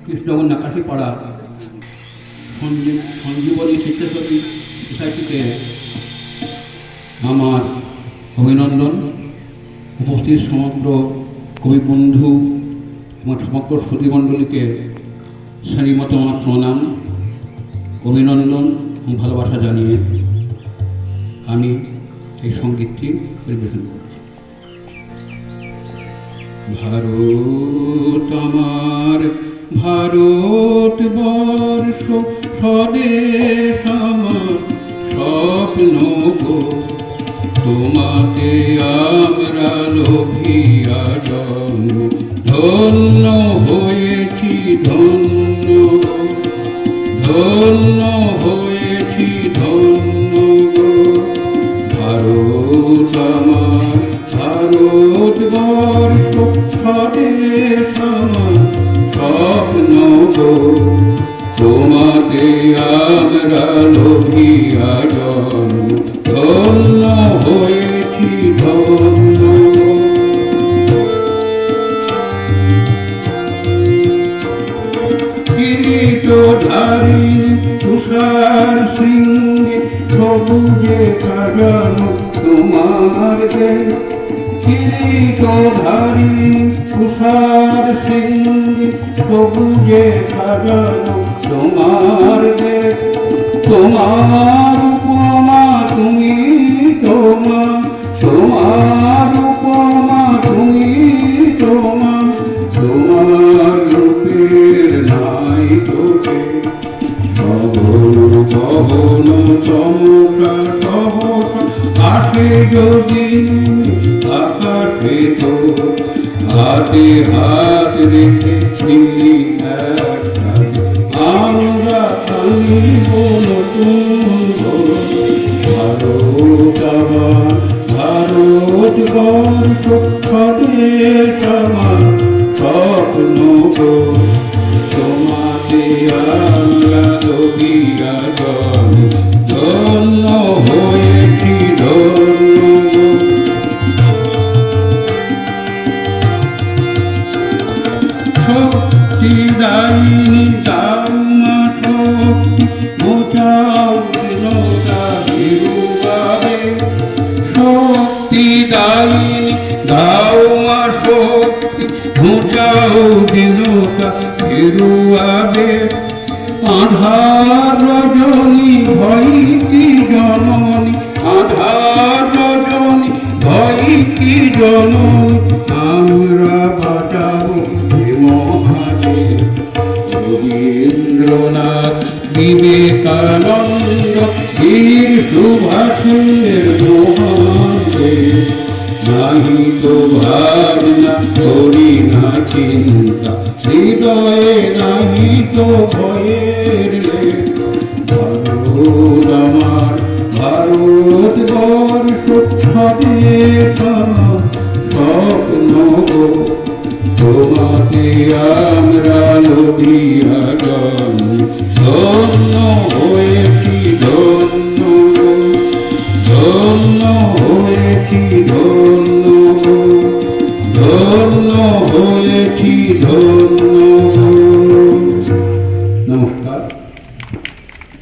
কৃষ্ণগঞ্জ নাকাশিপাড়া সঞ্জীবনী স্বেচ্ছাসেবী সোসাইটিতে আমার অভিনন্দন। উপস্থিত সমগ্র কবি বন্ধু এবং সমগ্র শ্রুতিমণ্ডলীকে শ্রেণীমত আমার প্রণাম, অভিনন্দন এবং ভালোবাসা জানিয়ে আমি এই সঙ্গীতটি পরিবেশন করছি। ভারত আমার ভারতবর্ষ স্বদেশ আমার স্বপ্ন গো, তোমাকে আমরা লোভিয়া জন্ম ধন্য হয়েছি ধন্য গো, ধন্য হয়েছি ধন্য গো। ভারত আমার ভারতবর্ষ স্বদেশ আমার স্বপ্ন গো, তোমাকে আমরা লোভিয়া জন্ম ধন্য হয়েছি ধন্য গো। কিরীটধারিণী তুষার শৃঙ্গে সবুজে সাজানো তোমার দেশ, কিরীটধারিণী তুষার শৃঙ্গে সবুজে সাজানো তোমার দেশ। তোমার উপমা তুমি তোমা, তোমার উপমা তুমি তোমা, তোমার রূপের নাই তোকে। গগন গগন চমকা সহসা আটে যদি আকাশে তো হাতে হাত রেখে ছিলি একটা, আমরা আনিব নতুন ভারত আমার ভারতবর্ষ স্বদেশ আমার স্বপ্ন গো, তোমাকে আমরা লোভিয়া জন্ম ধন্য হয়েছি ধন্য গো। শক্তি দায়িনী দাও মা শক্তি, বোঝাও দীনতা বিরুবাবে। শক্তি দায়িনী দাও মা শক্তি, বোঝাও দীনতা বিরুবাবে। আধার রজনী ভয় কি জননী, আধার রজনী ভয় কি জননী, আমরা বাজাবো মহাদেব। রবীন্দ্রনাথ বিবেকানন্দ বীর সুভাষের মহাদেব, নাহি তো ভাবনা করি না চিন্তা, হৃদয়ে নাহি তো ভয়ের রে। ভারত আমার ভারতবর্ষ স্বদেশ আমার স্বপ্ন গো, তোমাকে আমরা লোভিয়া জন্ম ধন্য হয়েছি